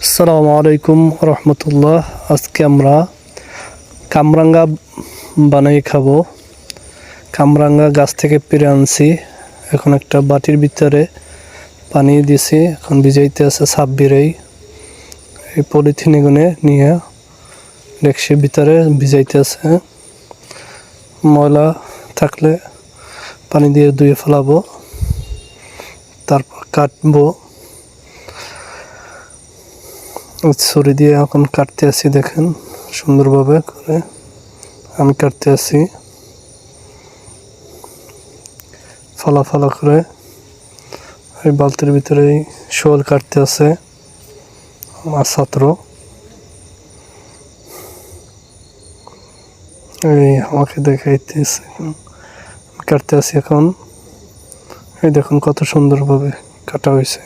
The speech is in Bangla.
আসসালামু আলাইকুম রহমতুল্লাহ। আজকে আমরা কামরাঙ্গা বানাই খাবো। কামরাঙ্গা গাছ থেকে পেরে আনছি। এখন একটা বাটির ভিতরে পানি দিছি, এখন ভিজাইতে আছে সাব্বিরেই। এই পলিথিনে গুনে নিয়ে ডেকসির ভিতরে ভিজাইতে আছে। ময়লা থাকলে পানি দিয়ে ধুয়ে ফেলাবো, তারপর কাটবো। ছুরি দিয়ে এখন কাটতে আসি, দেখেন সুন্দরভাবে করে আমি কাটতে আসি, ফালা ফালা করে। এই বালতির ভিতরে শোল কাটতে আছে আমার ছাত্র। এই আমাকে দেখাইতেছে, কাটতে আসি এখন। এই দেখুন কত সুন্দরভাবে কাটা হয়েছে।